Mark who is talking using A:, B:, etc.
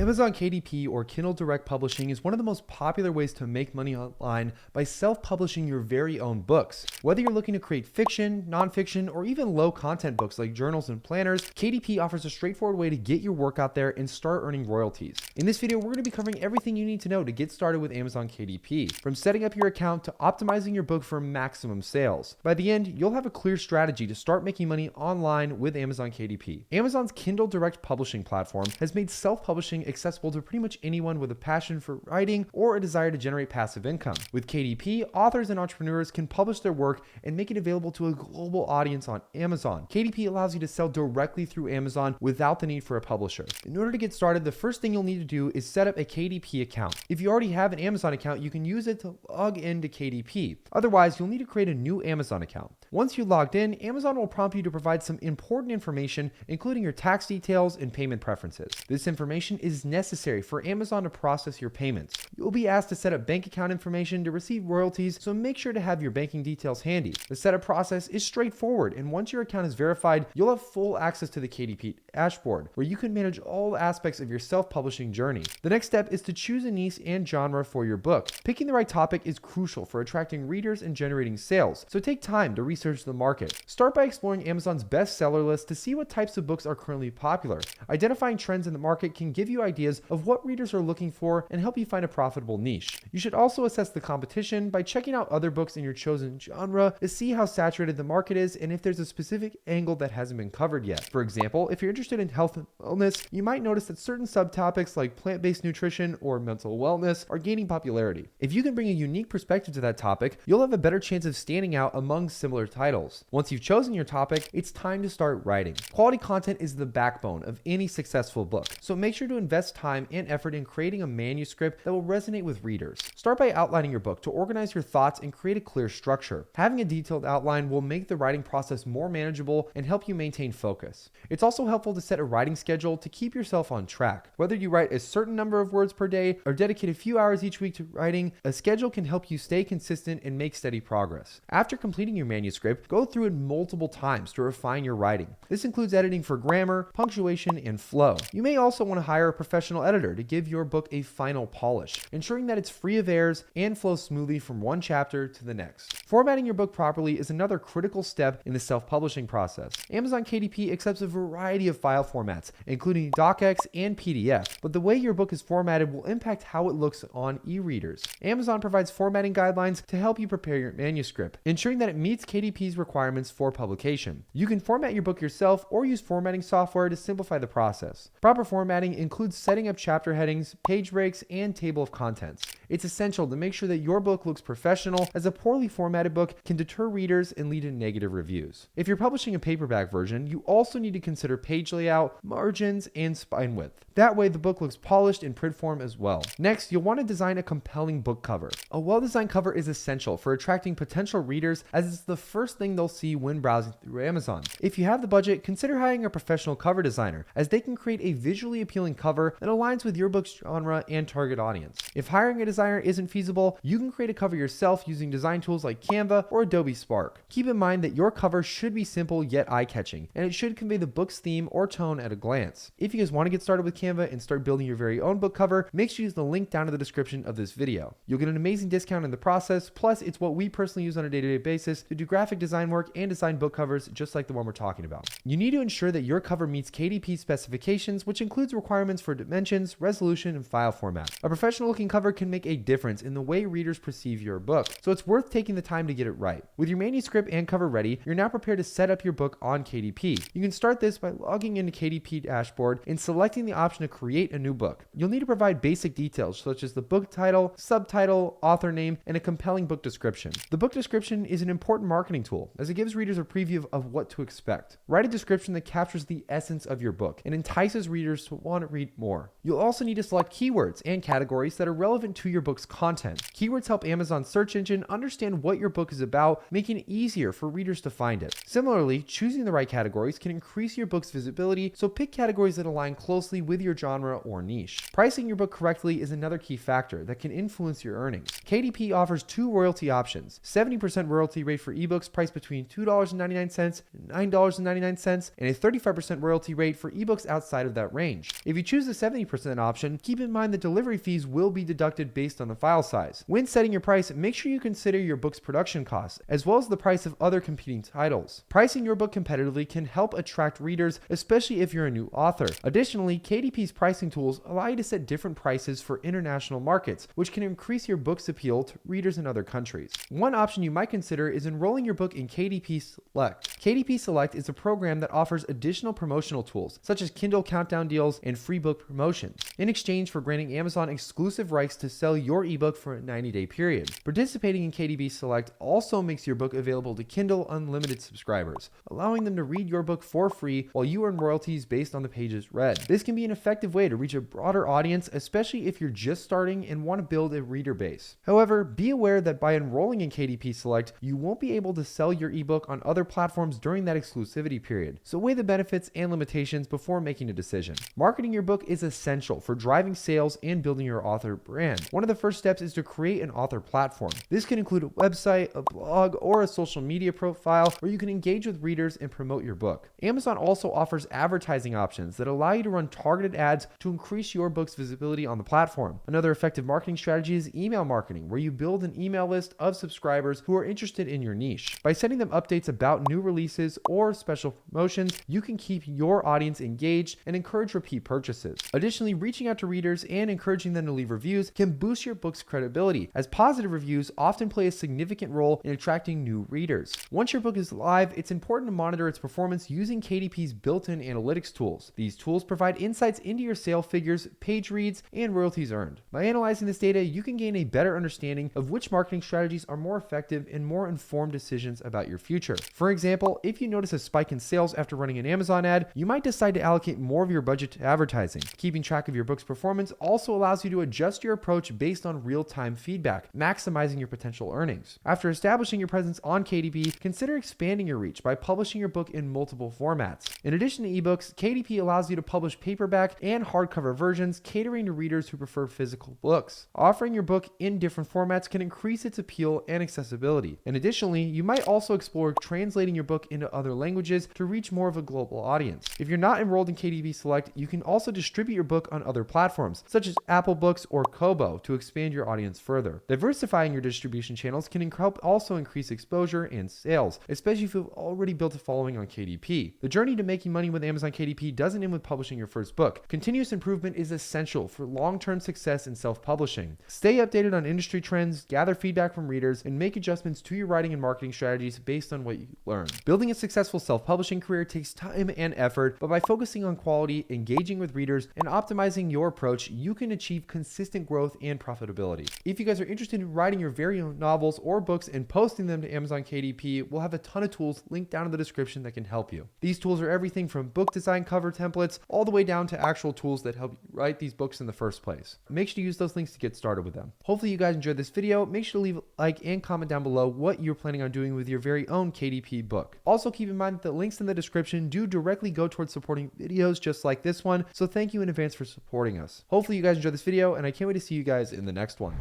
A: Amazon KDP or Kindle Direct Publishing is one of the most popular ways to make money online by self-publishing your very own books. Whether you're looking to create fiction, nonfiction, or even low-content books like journals and planners, KDP offers a straightforward way to get your work out there and start earning royalties. In this video, we're going to be covering everything you need to know to get started with Amazon KDP, from setting up your account to optimizing your book for maximum sales. By the end, you'll have a clear strategy to start making money online with Amazon KDP. Amazon's Kindle Direct Publishing platform has made self-publishing accessible to pretty much anyone with a passion for writing or a desire to generate passive income. With KDP, authors and entrepreneurs can publish their work and make it available to a global audience on Amazon. KDP allows you to sell directly through Amazon without the need for a publisher. In order to get started, the first thing you'll need to do is set up a KDP account. If you already have an Amazon account, you can use it to log into KDP. Otherwise, you'll need to create a new Amazon account. Once you logged in, Amazon will prompt you to provide some important information, including your tax details and payment preferences. This information is necessary for Amazon to process your payments. You'll be asked to set up bank account information to receive royalties, so make sure to have your banking details handy. The setup process is straightforward, and once your account is verified, you'll have full access to the KDP dashboard, where you can manage all aspects of your self-publishing journey. The next step is to choose a niche and genre for your book. Picking the right topic is crucial for attracting readers and generating sales, so take time to research the market. Start by exploring Amazon's bestseller list to see what types of books are currently popular. Identifying trends in the market can give you ideas of what readers are looking for and help you find a profitable niche. You should also assess the competition by checking out other books in your chosen genre to see how saturated the market is and if there's a specific angle that hasn't been covered yet. For example, if you're interested in health and wellness, you might notice that certain subtopics like plant-based nutrition or mental wellness are gaining popularity. If you can bring a unique perspective to that topic, you'll have a better chance of standing out among similar titles. Once you've chosen your topic, it's time to start writing. Quality content is the backbone of any successful book, so make sure to invest time and effort in creating a manuscript that will resonate with readers. Start by outlining your book to organize your thoughts and create a clear structure. Having a detailed outline will make the writing process more manageable and help you maintain focus. It's also helpful to set a writing schedule to keep yourself on track. Whether you write a certain number of words per day or dedicate a few hours each week to writing, a schedule can help you stay consistent and make steady progress. After completing your manuscript, go through it multiple times to refine your writing. This includes editing for grammar, punctuation, and flow. You may also want to hire a professional editor to give your book a final polish, ensuring that it's free of errors and flows smoothly from one chapter to the next. Formatting your book properly is another critical step in the self-publishing process. Amazon KDP accepts a variety of file formats, including DocX and PDF, but the way your book is formatted will impact how it looks on e-readers. Amazon provides formatting guidelines to help you prepare your manuscript, ensuring that it meets KDP's requirements for publication. You can format your book yourself or use formatting software to simplify the process. Proper formatting includes setting up chapter headings, page breaks, and table of contents. It's essential to make sure that your book looks professional, as a poorly formatted book can deter readers and lead to negative reviews. If you're publishing a paperback version, you also need to consider page layout, margins, and spine width. That way the book looks polished in print form as well. Next, you'll want to design a compelling book cover. A well-designed cover is essential for attracting potential readers, as it's the first thing they'll see when browsing through Amazon. If you have the budget, consider hiring a professional cover designer, as they can create a visually appealing cover that aligns with your book's genre and target audience. If hiring a designer isn't feasible, you can create a cover yourself using design tools like Canva or Adobe Spark. Keep in mind that your cover should be simple yet eye-catching, and it should convey the book's theme or tone at a glance. If you guys want to get started with Canva and start building your very own book cover, make sure you use the link down in the description of this video. You'll get an amazing discount in the process, plus it's what we personally use on a day-to-day basis to do graphic design work and design book covers just like the one we're talking about. You need to ensure that your cover meets KDP specifications, which includes requirements for dimensions, resolution, and file format. A professional-looking cover can make a difference in the way readers perceive your book, so it's worth taking the time to get it right. With your manuscript and cover ready, you're now prepared to set up your book on KDP. You can start this by logging into KDP dashboard and selecting the option to create a new book. You'll need to provide basic details such as the book title, subtitle, author name, and a compelling book description. The book description is an important marketing tool, as it gives readers a preview of what to expect. Write a description that captures the essence of your book and entices readers to want to read more. You'll also need to select keywords and categories that are relevant to your your book's content. Keywords help Amazon's search engine understand what your book is about, making it easier for readers to find it. Similarly, choosing the right categories can increase your book's visibility, so pick categories that align closely with your genre or niche. Pricing your book correctly is another key factor that can influence your earnings. KDP offers 2 royalty options: 70% royalty rate for ebooks priced between $2.99 and $9.99, and a 35% royalty rate for ebooks outside of that range. If you choose the 70% option, keep in mind that delivery fees will be deducted based on the file size. When setting your price, make sure you consider your book's production costs, as well as the price of other competing titles. Pricing your book competitively can help attract readers, especially if you're a new author. Additionally, KDP's pricing tools allow you to set different prices for international markets, which can increase your book's appeal to readers in other countries. One option you might consider is enrolling your book in KDP Select. KDP Select is a program that offers additional promotional tools, such as Kindle countdown deals and free book promotions, in exchange for granting Amazon exclusive rights to sell your ebook for a 90-day period. Participating in KDP Select also makes your book available to Kindle Unlimited subscribers, allowing them to read your book for free while you earn royalties based on the pages read. This can be an effective way to reach a broader audience, especially if you're just starting and want to build a reader base. However, be aware that by enrolling in KDP Select, you won't be able to sell your ebook on other platforms during that exclusivity period, so weigh the benefits and limitations before making a decision. Marketing your book is essential for driving sales and building your author brand. One of the first steps is to create an author platform. This can include a website, a blog, or a social media profile where you can engage with readers and promote your book. Amazon also offers advertising options that allow you to run targeted ads to increase your book's visibility on the platform. Another effective marketing strategy is email marketing, where you build an email list of subscribers who are interested in your niche. By sending them updates about new releases or special promotions, you can keep your audience engaged and encourage repeat purchases. Additionally, reaching out to readers and encouraging them to leave reviews can boost your book's credibility, as positive reviews often play a significant role in attracting new readers. Once your book is live, it's important to monitor its performance using KDP's built-in analytics tools. These tools provide insights into your sale figures, page reads, and royalties earned. By analyzing this data, you can gain a better understanding of which marketing strategies are more effective and more informed decisions about your future. For example, if you notice a spike in sales after running an Amazon ad, you might decide to allocate more of your budget to advertising. Keeping track of your book's performance also allows you to adjust your approach based on real-time feedback, maximizing your potential earnings. After establishing your presence on KDP, consider expanding your reach by publishing your book in multiple formats. In addition to ebooks, KDP allows you to publish paperback and hardcover versions, catering to readers who prefer physical books. Offering your book in different formats can increase its appeal and accessibility. And additionally, you might also explore translating your book into other languages to reach more of a global audience. If you're not enrolled in KDP Select, you can also distribute your book on other platforms, such as Apple Books or Kobo, to expand your audience further. Diversifying your distribution channels can help also increase exposure and sales, especially if you've already built a following on KDP. The journey to making money with Amazon KDP doesn't end with publishing your first book. Continuous improvement is essential for long-term success in self-publishing. Stay updated on industry trends, gather feedback from readers, and make adjustments to your writing and marketing strategies based on what you learn. Building a successful self-publishing career takes time and effort, but by focusing on quality, engaging with readers, and optimizing your approach, you can achieve consistent growth and profitability. If you guys are interested in writing your very own novels or books and posting them to Amazon KDP, we'll have a ton of tools linked down in the description that can help you. These tools are everything from book design cover templates all the way down to actual tools that help you write these books in the first place. Make sure to use those links to get started with them. Hopefully you guys enjoyed this video. Make sure to leave a like and comment down below what you're planning on doing with your very own KDP book. Also keep in mind that the links in the description do directly go towards supporting videos just like this one, so thank you in advance for supporting us. Hopefully you guys enjoyed this video, and I can't wait to see you guys in the next one.